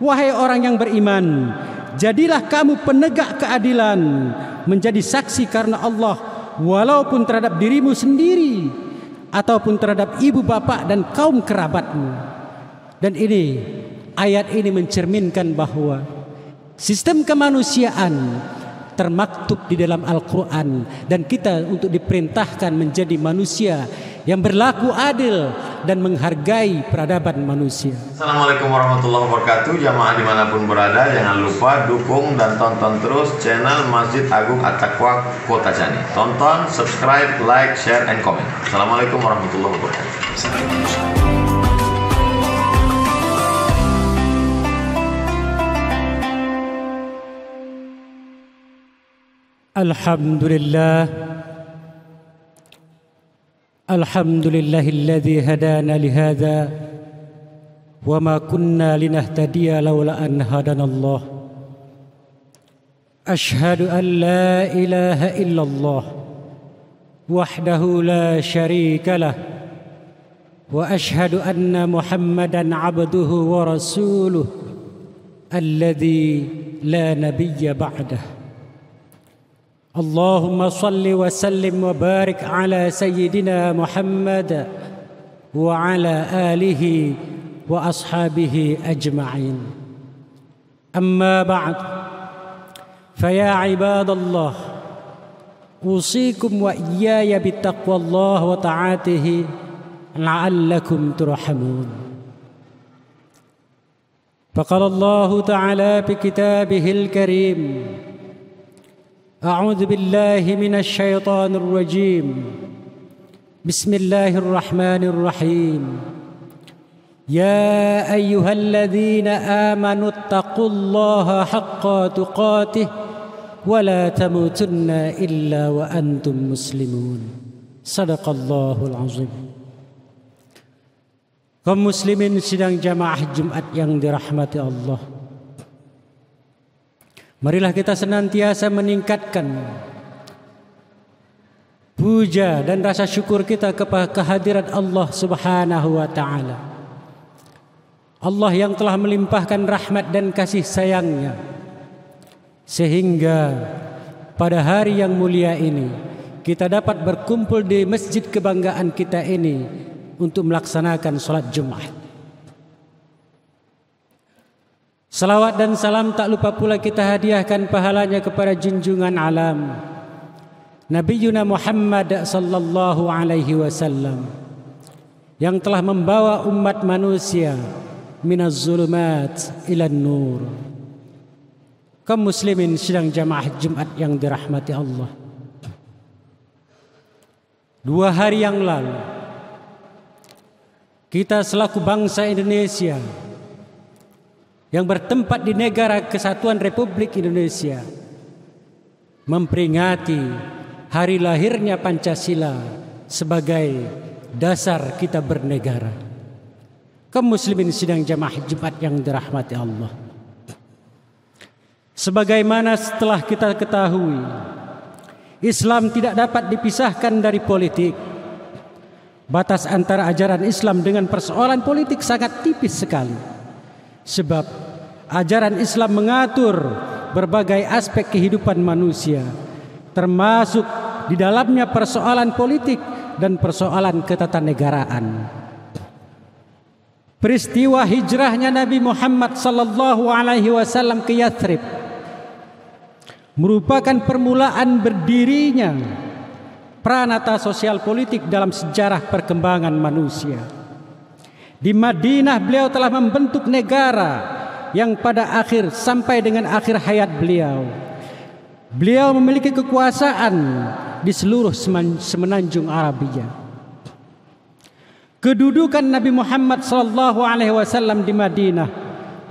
Wahai orang yang beriman, jadilah kamu penegak keadilan, menjadi saksi karena Allah, walaupun terhadap dirimu sendiri ataupun terhadap ibu bapak dan kaum kerabatmu. Dan ini, ayat ini mencerminkan bahwa sistem kemanusiaan termaktub di dalam Al-Quran, dan kita untuk diperintahkan menjadi manusia yang berlaku adil dan menghargai peradaban manusia. Assalamualaikum warahmatullahi wabarakatuh. Jamaah dimanapun berada, jangan lupa dukung dan tonton terus channel Masjid Agung At-Taqwa Kota Cani. Tonton, subscribe, like, share, and comment. Assalamualaikum warahmatullahi wabarakatuh. Alhamdulillahilladzi hadana lihadza wa ma kunna linahtadiya laula an hadanallah. Ashhadu an la ilaha illallah wahdahu la syarika lah wa ashhadu anna Muhammadan abduhu wa rasuluh alladzi la nabiyya ba'dah. Allahumma salli wa sallim wa barik ala sayyidina Muhammad wa ala alihi wa ashabihi ajma'in. Amma ba'd, faya ibadallah, usikum wa iyaya bittaqwallah wa ta'atihi la'allakum turhamun. Faqala Allah ta'ala fi kitabihil karim, أعوذ بالله من الشيطان الرجيم بسم الله الرحمن الرحيم يا أيها الذين آمنوا اتقوا الله حق تقاته ولا تموتن إلا وأنتم مسلمون صدق الله العظيم. Kaum muslimin sidang jamaah Jumat yang dirahmati Allah, marilah kita senantiasa meningkatkan puja dan rasa syukur kita kepada kehadirat Allah Subhanahu wa ta'ala. Allah yang telah melimpahkan rahmat dan kasih sayangnya, sehingga pada hari yang mulia ini kita dapat berkumpul di masjid kebanggaan kita ini untuk melaksanakan sholat Jumat. Salawat dan salam tak lupa pula kita hadiahkan pahalanya kepada junjungan alam Nabiyuna Muhammad sallallahu alaihi wasallam, yang telah membawa umat manusia minaz zulumat ilan nur. Kaum muslimin sidang jamaah Jumat yang dirahmati Allah, 2 hari yang lalu kita selaku bangsa Indonesia yang bertempat di negara Kesatuan Republik Indonesia memperingati hari lahirnya Pancasila sebagai dasar kita bernegara. Kaum muslimin sidang jamaah Jumat yang dirahmati Allah, sebagaimana setelah kita ketahui, Islam tidak dapat dipisahkan dari politik. Batas antara ajaran Islam dengan persoalan politik sangat tipis sekali, sebab ajaran Islam mengatur berbagai aspek kehidupan manusia, termasuk di dalamnya persoalan politik dan persoalan ketatanegaraan. Peristiwa hijrahnya Nabi Muhammad sallallahu alaihi wasallam ke Yathrib merupakan permulaan berdirinya pranata sosial politik dalam sejarah perkembangan manusia. Di Madinah beliau telah membentuk negara yang pada akhir sampai dengan akhir hayat beliau memiliki kekuasaan di seluruh semenanjung Arabia. Kedudukan Nabi Muhammad sallallahu alaihi wasallam di Madinah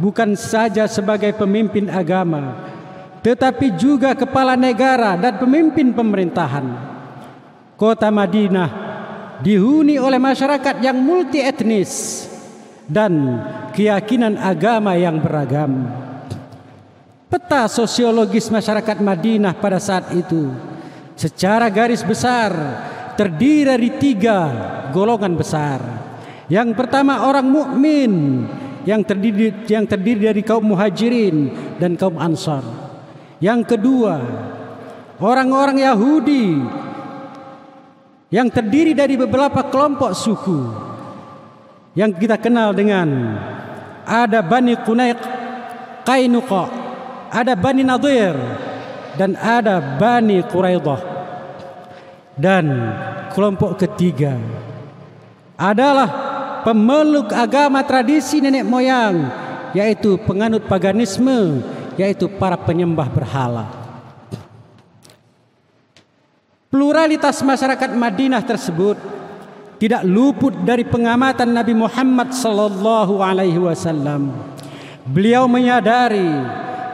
bukan saja sebagai pemimpin agama, tetapi juga kepala negara dan pemimpin pemerintahan. Kota Madinah dihuni oleh masyarakat yang multi etnis dan keyakinan agama yang beragam. Peta sosiologis masyarakat Madinah pada saat itu secara garis besar terdiri dari 3 golongan besar. Yang pertama orang mukmin, yang terdiri dari kaum Muhajirin dan kaum Ansar. Yang kedua, orang-orang Yahudi yang terdiri dari beberapa kelompok suku yang kita kenal dengan ada Bani Qainuqa, ada Bani Nadir, dan ada Bani Quraidah. Dan kelompok ketiga adalah pemeluk agama tradisi nenek moyang, yaitu penganut paganisme, yaitu para penyembah berhala. Pluralitas masyarakat Madinah tersebut tidak luput dari pengamatan Nabi Muhammad sallallahu alaihi wasallam. Beliau menyadari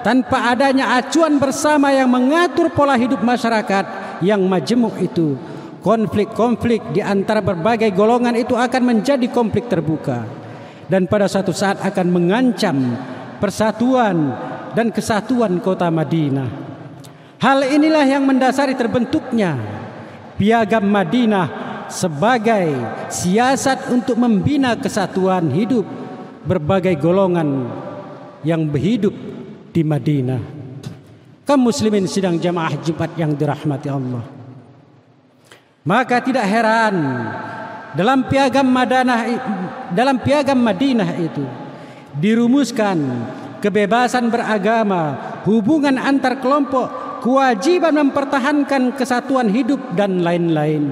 tanpa adanya acuan bersama yang mengatur pola hidup masyarakat yang majemuk itu, konflik-konflik di antara berbagai golongan itu akan menjadi konflik terbuka dan pada suatu saat akan mengancam persatuan dan kesatuan kota Madinah. Hal inilah yang mendasari terbentuknya Piagam Madinah sebagai siasat untuk membina kesatuan hidup berbagai golongan yang berhidup di Madinah. Kaum muslimin sidang jamaah Jumat yang dirahmati Allah. Maka tidak heran dalam Piagam Madinah itu dirumuskan kebebasan beragama, hubungan antar kelompok, kewajiban mempertahankan kesatuan hidup dan lain-lain.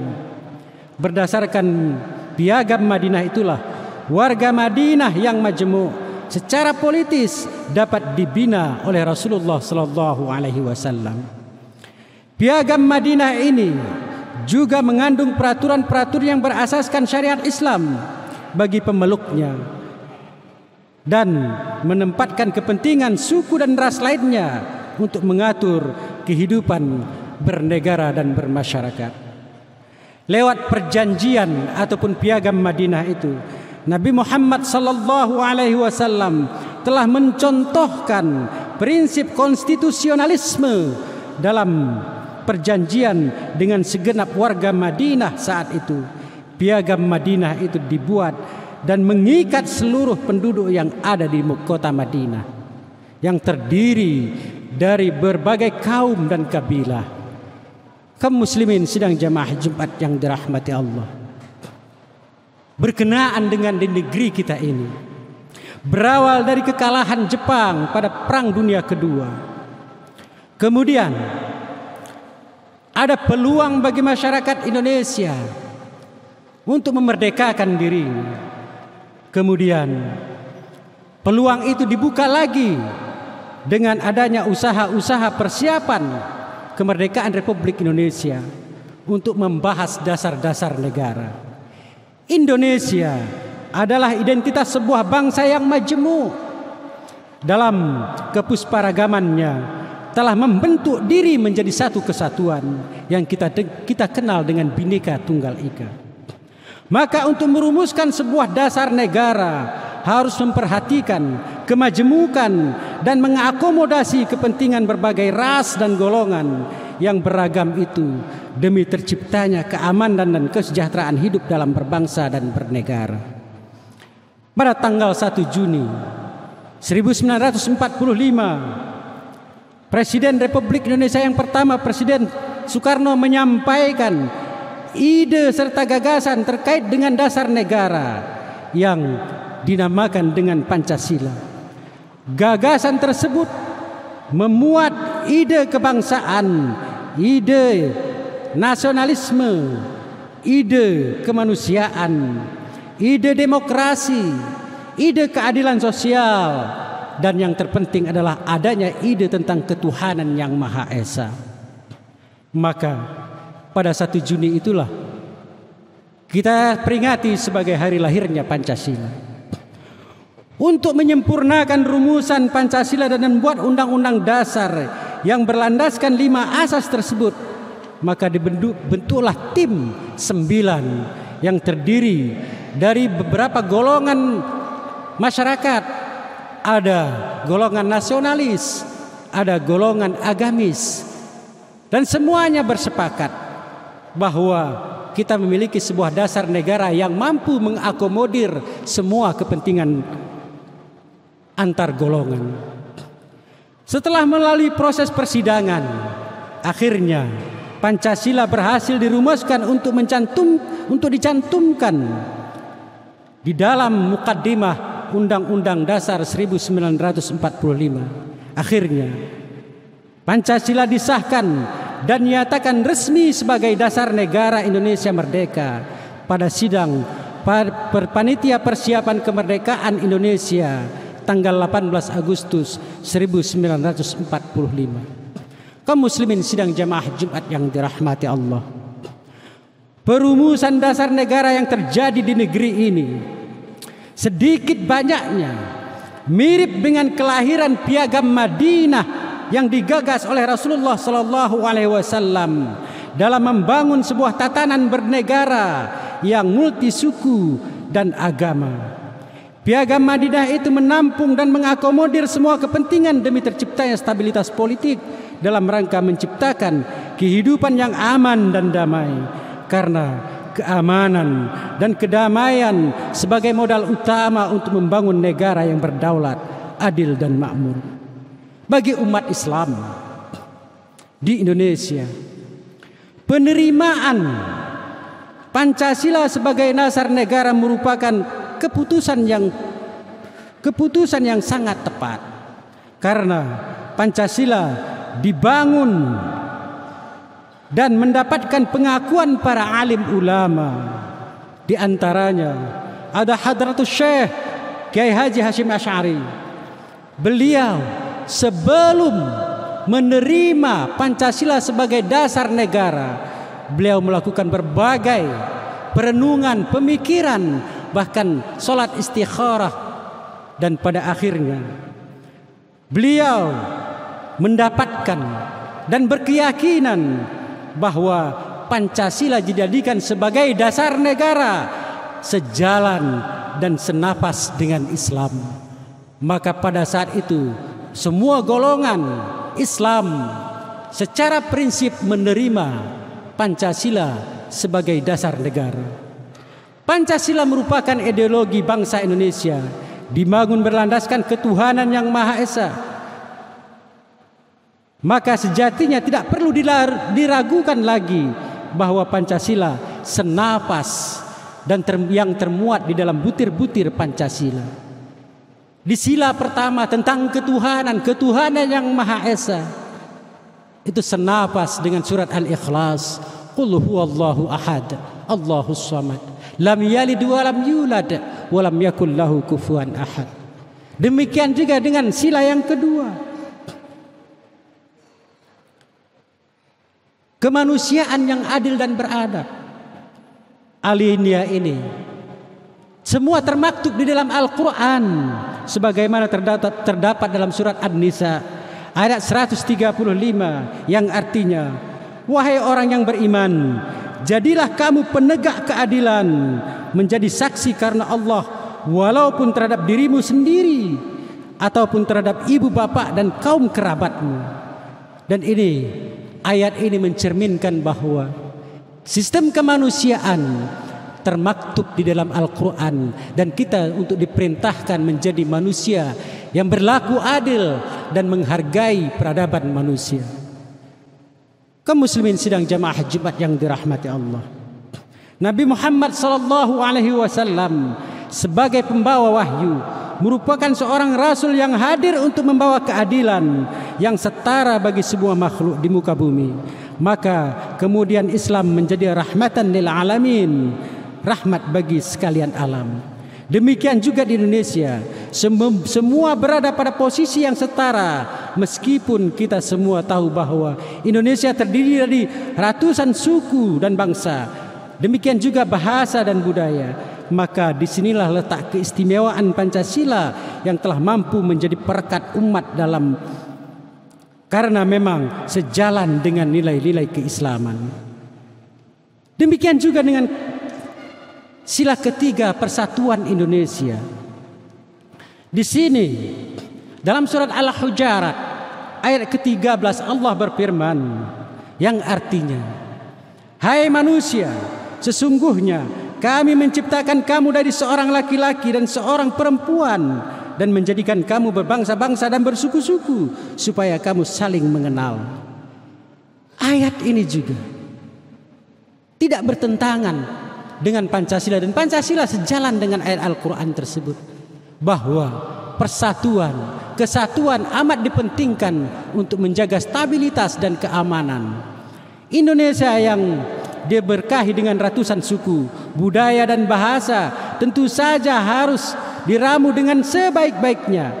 Berdasarkan Piagam Madinah itulah warga Madinah yang majemuk secara politis dapat dibina oleh Rasulullah sallallahu alaihi wasallam. Piagam Madinah ini juga mengandung peraturan-peraturan yang berasaskan syariat Islam bagi pemeluknya dan menempatkan kepentingan suku dan ras lainnya untuk mengatur kehidupan bernegara dan bermasyarakat. Lewat perjanjian ataupun Piagam Madinah itu, Nabi Muhammad sallallahu alaihi wasallam telah mencontohkan prinsip konstitusionalisme dalam perjanjian dengan segenap warga Madinah saat itu. Piagam Madinah itu dibuat dan mengikat seluruh penduduk yang ada di kota Madinah yang terdiri dari berbagai kaum dan kabilah. Kaum muslimin sidang jamaah Jumat yang dirahmati Allah. Berkenaan dengan di negeri kita ini, berawal dari kekalahan Jepang pada Perang Dunia Kedua. Kemudian ada peluang bagi masyarakat Indonesia untuk memerdekakan diri. Kemudian peluang itu dibuka lagi dengan adanya usaha-usaha persiapan kemerdekaan Republik Indonesia untuk membahas dasar-dasar negara. Indonesia adalah identitas sebuah bangsa yang majemuk. Dalam kepusparagamannya telah membentuk diri menjadi satu kesatuan yang kita kenal dengan Bhinneka Tunggal Ika. Maka untuk merumuskan sebuah dasar negara harus memperhatikan kemajemukan dan mengakomodasi kepentingan berbagai ras dan golongan yang beragam itu demi terciptanya keamanan dan kesejahteraan hidup dalam berbangsa dan bernegara. Pada tanggal 1 Juni 1945, Presiden Republik Indonesia yang pertama, Presiden Soekarno, menyampaikan ide serta gagasan terkait dengan dasar negara yang dinamakan dengan Pancasila. Gagasan tersebut memuat ide kebangsaan, ide nasionalisme, ide kemanusiaan, ide demokrasi, ide keadilan sosial, dan yang terpenting adalah adanya ide tentang ketuhanan yang Maha Esa. Maka pada 1 Juni itulah kita peringati sebagai hari lahirnya Pancasila. Untuk menyempurnakan rumusan Pancasila dan membuat undang-undang dasar yang berlandaskan 5 asas tersebut, maka dibentuklah tim 9 yang terdiri dari beberapa golongan masyarakat. Ada golongan nasionalis, ada golongan agamis, dan semuanya bersepakat bahwa kita memiliki sebuah dasar negara yang mampu mengakomodir semua kepentingan antar golongan. Setelah melalui proses persidangan, akhirnya Pancasila berhasil dirumuskan untuk dicantumkan di dalam mukaddimah Undang-Undang Dasar 1945. Akhirnya Pancasila disahkan dan nyatakan resmi sebagai dasar negara Indonesia merdeka pada sidang Panitia Persiapan Kemerdekaan Indonesia tanggal 18 Agustus 1945. Kaum muslimin sidang jamaah Jumat yang dirahmati Allah. Perumusan dasar negara yang terjadi di negeri ini sedikit banyaknya mirip dengan kelahiran Piagam Madinah yang digagas oleh Rasulullah sallallahu alaihi wasallam dalam membangun sebuah tatanan bernegara yang multisuku dan agama. Piagam Madinah itu menampung dan mengakomodir semua kepentingan demi terciptanya stabilitas politik dalam rangka menciptakan kehidupan yang aman dan damai. Karena keamanan dan kedamaian sebagai modal utama untuk membangun negara yang berdaulat, adil dan makmur. Bagi umat Islam di Indonesia, penerimaan Pancasila sebagai dasar negara merupakan keputusan yang sangat tepat, karena Pancasila dibangun dan mendapatkan pengakuan para alim ulama. Di antaranya ada Hadratus Syekh Kiai Haji Hashim Asy'ari. Beliau sebelum menerima Pancasila sebagai dasar negara, beliau melakukan berbagai perenungan, pemikiran, bahkan sholat istikharah, dan pada akhirnya beliau mendapatkan dan berkeyakinan bahwa Pancasila dijadikan sebagai dasar negara, sejalan dan senapas dengan Islam. Maka pada saat itu semua golongan Islam secara prinsip menerima Pancasila sebagai dasar negara. Pancasila merupakan ideologi bangsa Indonesia, dibangun berlandaskan ketuhanan yang Maha Esa. Maka sejatinya tidak perlu diragukan lagi bahwa Pancasila senapas dan yang termuat di dalam butir-butir Pancasila. Di sila pertama tentang ketuhanan yang Maha Esa, itu senapas dengan surat Al-Ikhlas, Qul huwallahu ahad, Allahus samad, lam yalid wa lam yulad wa lam yakul lahu kufuwan ahad. Demikian juga dengan sila yang kedua, kemanusiaan yang adil dan beradab. Alinea ini semua termaktub di dalam Al-Quran, sebagaimana terdapat dalam surat An-Nisa ayat 135 yang artinya, wahai orang yang beriman, jadilah kamu penegak keadilan, menjadi saksi karena Allah, walaupun terhadap dirimu sendiri ataupun terhadap ibu bapak dan kaum kerabatmu. Dan ayat ini mencerminkan bahwa sistem kemanusiaan termaktub di dalam Al-Quran, dan kita untuk diperintahkan menjadi manusia yang berlaku adil dan menghargai peradaban manusia. Kaum muslimin sidang jamaah Jumat yang dirahmati Allah, Nabi Muhammad sallallahu alaihi wasallam sebagai pembawa wahyu merupakan seorang rasul yang hadir untuk membawa keadilan yang setara bagi semua makhluk di muka bumi. Maka kemudian Islam menjadi rahmatan lil alamin, rahmat bagi sekalian alam. Demikian juga di Indonesia, semua berada pada posisi yang setara, meskipun kita semua tahu bahwa Indonesia terdiri dari ratusan suku dan bangsa, demikian juga bahasa dan budaya. Maka disinilah letak keistimewaan Pancasila yang telah mampu menjadi perekat umat karena memang sejalan dengan nilai-nilai keislaman. Demikian juga dengan sila ketiga, persatuan Indonesia. Di sini dalam surat Al-Hujarat ayat ke-13 Allah berfirman yang artinya, hai manusia, sesungguhnya kami menciptakan kamu dari seorang laki-laki dan seorang perempuan, dan menjadikan kamu berbangsa-bangsa dan bersuku-suku supaya kamu saling mengenal. Ayat ini juga tidak bertentangan dengan Pancasila, dan Pancasila sejalan dengan ayat Al-Quran tersebut, bahwa persatuan, kesatuan amat dipentingkan untuk menjaga stabilitas dan keamanan. Indonesia yang diberkahi dengan ratusan suku, budaya dan bahasa tentu saja harus diramu dengan sebaik-baiknya.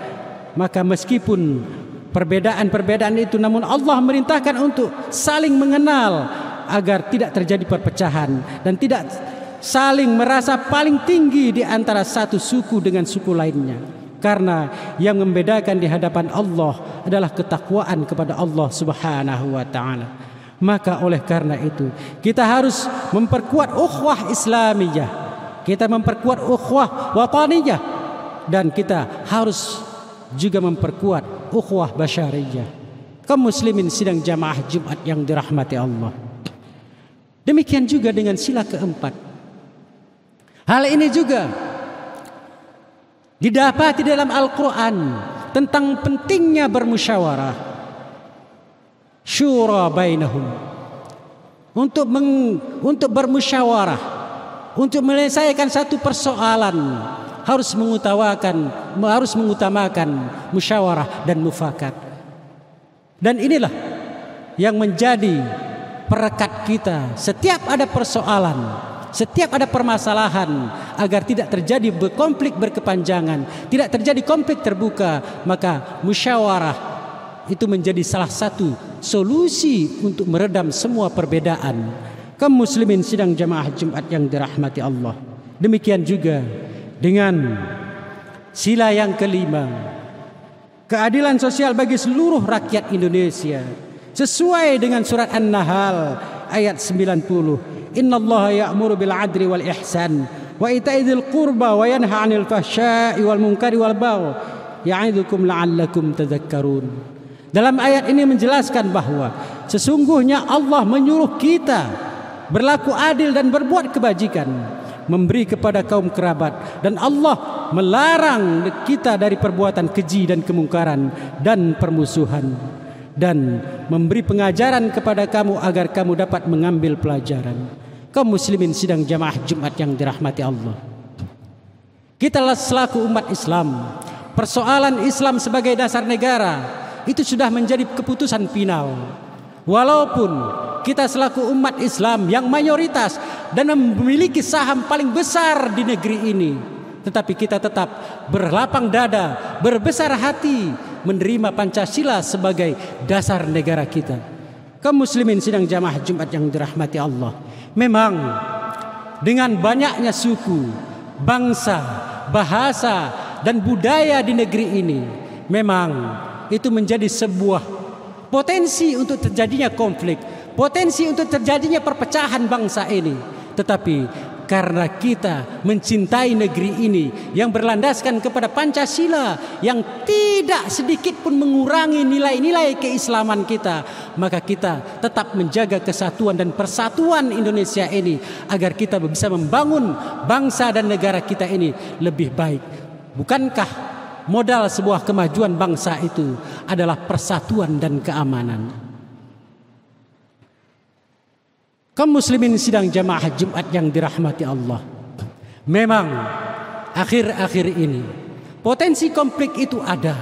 Maka meskipun perbedaan-perbedaan itu, namun Allah merintahkan untuk saling mengenal agar tidak terjadi perpecahan dan tidak saling merasa paling tinggi di antara satu suku dengan suku lainnya. Karena yang membedakan di hadapan Allah adalah ketakwaan kepada Allah Subhanahu wa taala. Maka oleh karena itu kita harus memperkuat ukhuwah Islamiyah, kita memperkuat ukhuwah wataniyah, dan kita harus juga memperkuat ukhuwah basyariyah. Kaum muslimin sidang jamaah Jumat yang dirahmati Allah. Demikian juga dengan sila keempat. Hal ini juga didapati dalam Al-Quran tentang pentingnya bermusyawarah, syura bainahum, untuk bermusyawarah, untuk menyelesaikan satu persoalan harus mengutamakan musyawarah dan mufakat. Dan inilah yang menjadi perekat kita setiap ada persoalan, setiap ada permasalahan, agar tidak terjadi konflik berkepanjangan, tidak terjadi konflik terbuka. Maka musyawarah itu menjadi salah satu solusi untuk meredam semua perbedaan. Kaum muslimin sidang jamaah Jumat yang dirahmati Allah. Demikian juga dengan sila yang kelima, keadilan sosial bagi seluruh rakyat Indonesia, sesuai dengan surat An-Nahl ayat 90. Innallaha ya'muru bil 'adli wal ihsan wa ita'i dzil qurba wa yanha 'anil fahsya'i wal munkari wal baghi ya'idukum la'allakum tadhakkarun. Dalam ayat ini menjelaskan bahwa sesungguhnya Allah menyuruh kita berlaku adil dan berbuat kebajikan, memberi kepada kaum kerabat, dan Allah melarang kita dari perbuatan keji dan kemungkaran dan permusuhan, dan memberi pengajaran kepada kamu agar kamu dapat mengambil pelajaran. Kaum muslimin sidang jamaah Jumat yang dirahmati Allah, kita selaku umat Islam, persoalan Islam sebagai dasar negara itu sudah menjadi keputusan final. Walaupun kita selaku umat Islam yang mayoritas dan memiliki saham paling besar di negeri ini, tetapi kita tetap berlapang dada, berbesar hati menerima Pancasila sebagai dasar negara kita. Kaum muslimin sidang jamaah Jumat yang dirahmati Allah, memang dengan banyaknya suku, bangsa, bahasa dan budaya di negeri ini, memang itu menjadi sebuah potensi untuk terjadinya konflik, potensi untuk terjadinya perpecahan bangsa ini. Tetapi karena kita mencintai negeri ini yang berlandaskan kepada Pancasila, yang tidak sedikit pun mengurangi nilai-nilai keislaman kita, maka kita tetap menjaga kesatuan dan persatuan Indonesia ini agar kita bisa membangun bangsa dan negara kita ini lebih baik. Bukankah modal sebuah kemajuan bangsa itu adalah persatuan dan keamanan? Kaum muslimin sidang jamaah Jumat yang dirahmati Allah, memang akhir-akhir ini potensi konflik itu ada.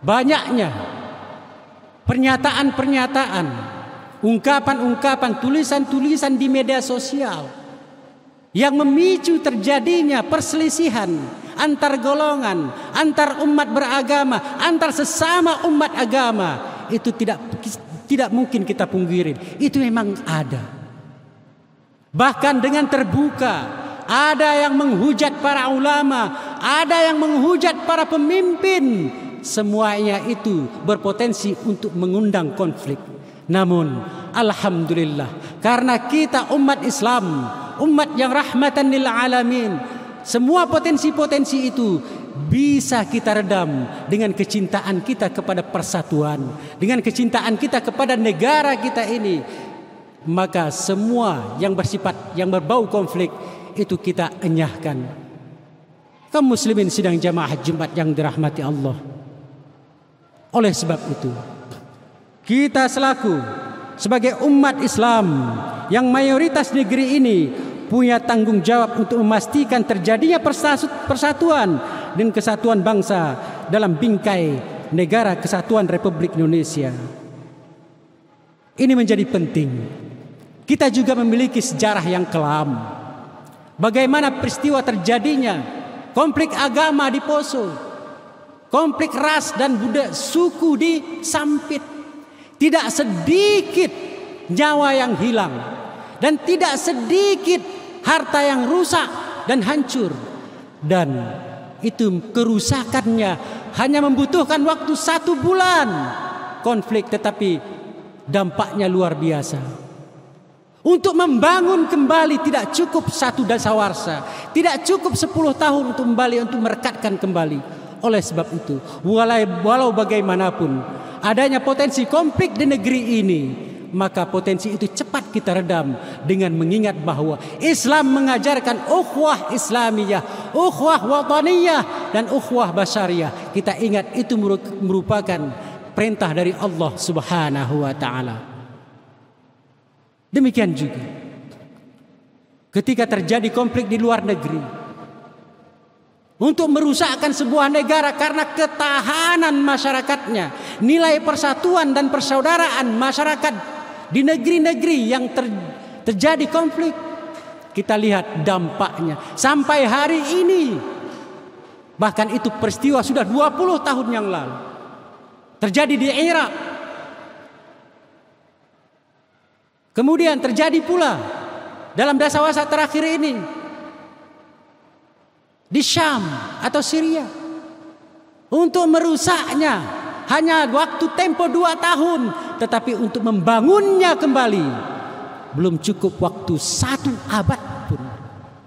Banyaknya pernyataan-pernyataan, ungkapan-ungkapan, tulisan-tulisan di media sosial yang memicu terjadinya perselisihan antar golongan, antar umat beragama, antar sesama umat agama. Itu tidak mungkin kita pungkiri. Itu memang ada. Bahkan dengan terbuka, ada yang menghujat para ulama, ada yang menghujat para pemimpin. Semuanya itu berpotensi untuk mengundang konflik. Namun alhamdulillah, karena kita umat Islam, umat yang rahmatan lil alamin, semua potensi-potensi itu bisa kita redam dengan kecintaan kita kepada persatuan, dengan kecintaan kita kepada negara kita ini. Maka semua yang bersifat, yang berbau konflik itu kita enyahkan. Kaum muslimin sidang jamaah Jumat yang dirahmati Allah. Oleh sebab itu, kita selaku sebagai umat Islam yang mayoritas negeri ini punya tanggung jawab untuk memastikan terjadinya persatuan dan kesatuan bangsa dalam bingkai negara kesatuan Republik Indonesia. Ini menjadi penting. Kita juga memiliki sejarah yang kelam. Bagaimana peristiwa terjadinya konflik agama di Poso, konflik ras dan budaya suku di Sampit. Tidak sedikit nyawa yang hilang dan tidak sedikit harta yang rusak dan hancur. Dan itu kerusakannya hanya membutuhkan waktu 1 bulan konflik, tetapi dampaknya luar biasa. Untuk membangun kembali tidak cukup 1 dasawarsa, tidak cukup 10 tahun untuk kembali, untuk merekatkan kembali. Oleh sebab itu, walau bagaimanapun adanya potensi konflik di negeri ini, maka potensi itu cepat kita redam dengan mengingat bahwa Islam mengajarkan ukhuwah Islamiyah, ukhuwah wataniyah, dan ukhuwah basyariyah. Kita ingat itu merupakan perintah dari Allah Subhanahu wa taala. Demikian juga ketika terjadi konflik di luar negeri, untuk merusakkan sebuah negara karena ketahanan masyarakatnya, nilai persatuan dan persaudaraan masyarakat di negeri-negeri yang terjadi konflik, kita lihat dampaknya sampai hari ini. Bahkan itu peristiwa sudah 20 tahun yang lalu terjadi di Irak. Kemudian terjadi pula dalam dasawarsa terakhir ini di Syam atau Syria. Untuk merusaknya hanya waktu tempo 2 tahun, tetapi untuk membangunnya kembali belum cukup waktu 1 abad pun.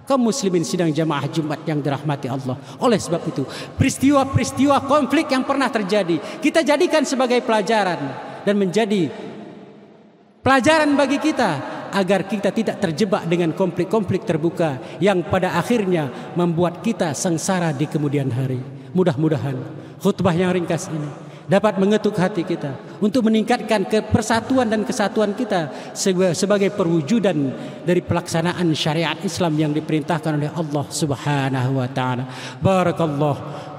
Kaum muslimin sidang jamaah Jumat yang dirahmati Allah. Oleh sebab itu, peristiwa-peristiwa konflik yang pernah terjadi kita jadikan sebagai pelajaran dan menjadi pelajaran bagi kita agar kita tidak terjebak dengan konflik-konflik terbuka yang pada akhirnya membuat kita sengsara di kemudian hari. Mudah-mudahan khutbah yang ringkas ini dapat mengetuk hati kita untuk meningkatkan persatuan dan kesatuan kita sebagai perwujudan dari pelaksanaan syariat Islam yang diperintahkan oleh Allah Subhanahu wa taala.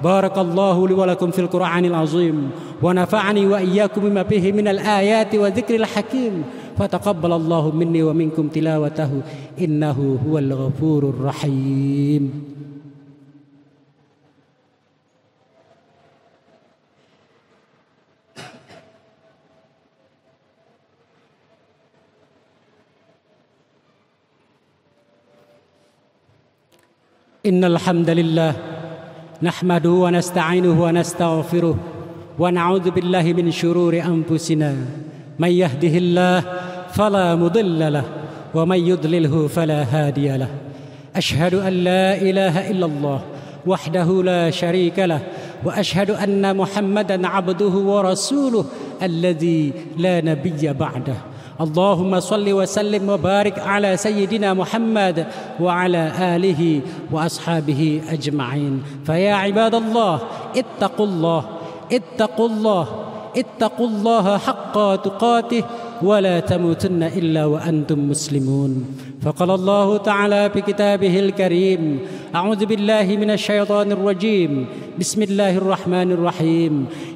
Barakallahu li wa lakum fil Qur'anil azim wa nafa'ani wa iyyakum bima fihi minal ayati wa dzikril hakim. Fataqabbalallahu minni wa minkum tilawatahu innahu huwal ghafurur rahim. Innal hamdalillah nahmaduhu wa nasta'inuhu wa nastaghfiruh wa na'udzu billahi min syururi anfusina may yahdihillahu fala mudilla lahu wa may yudlilhu fala hadiya lahu. Ashhadu an la ilaha illallah wahdahu la syarika lahu wa ashhadu anna Muhammadan 'abduhu wa rasuluhu alladzi la nabiyya ba'dahu. اللهم صل وسلم وبارك على سيدنا محمد وعلى آله وأصحابه أجمعين. فيا عباد الله اتقوا الله اتقوا الله اتقوا الله حق تقاته ولا تموتن إلا وأنتم مسلمون. فقال الله تعالى في كتابه الكريم أعوذ بالله من الشيطان الرجيم بسم الله الرحمن الرحيم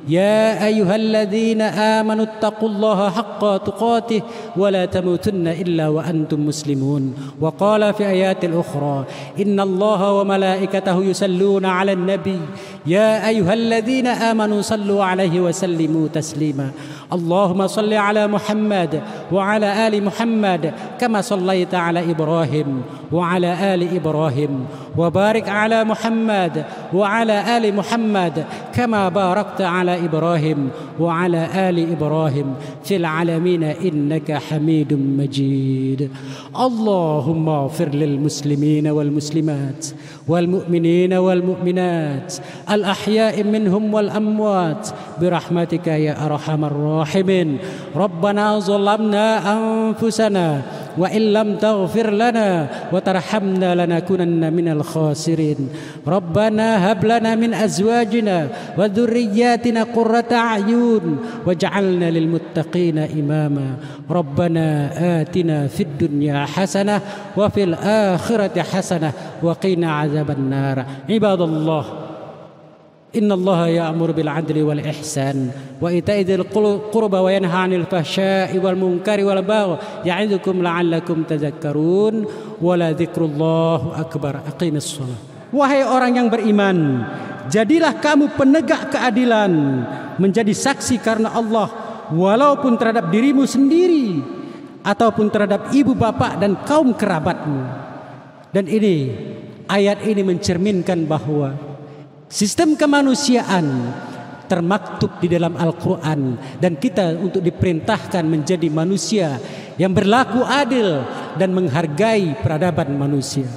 يا أيها الذين آمنوا اتقوا الله حق تقاته ولا تموتن إلا وأنتم مسلمون. وقال في آيات الأخرى إن الله وملائكته يصلون على النبي يا أيها الذين آمنوا صلوا عليه وسلموا تسليما. اللهم صل على محمد وعلى آل محمد كما صليت على إبراهيم وعلى آل إبراهيم وبارك على محمد وعلى آل محمد كما باركت على إبراهيم وعلى آل إبراهيم في العالمين إنك حميد مجيد. اللهم اغفر للمسلمين والمسلمات والمؤمنين والمؤمنات الأحياء منهم والأموات برحمتك يا أرحم الراحمين. ربنا ظلمنا أنفسنا wa illam taghfir lana wa tarhamna lanakunanna minal khasirin. Rabbana hab lana min azwajina wa dhurriyyatina qurrata a'yun waj'alna lil muttaqina imama. Rabbana atina fid dunya hasanah wa fil akhirati hasanah wa qina azaban nar. Ibadallah, Inna Allah ya'muru bil adli wal ihsan wa ita'i dzil qurba wa yanha 'anil fahsya'i wal munkari wal baghi ya'idukum la'allakum tadhakkarun wa la dzikrullahu akbar. Aqimis shalah. Wahai orang yang beriman, jadilah kamu penegak keadilan, menjadi saksi karena Allah walaupun terhadap dirimu sendiri ataupun terhadap ibu bapak dan kaum kerabatmu. Dan ini ayat ini mencerminkan bahwa sistem kemanusiaan termaktub di dalam Al-Quran, dan kita untuk diperintahkan menjadi manusia yang berlaku adil dan menghargai peradaban manusia.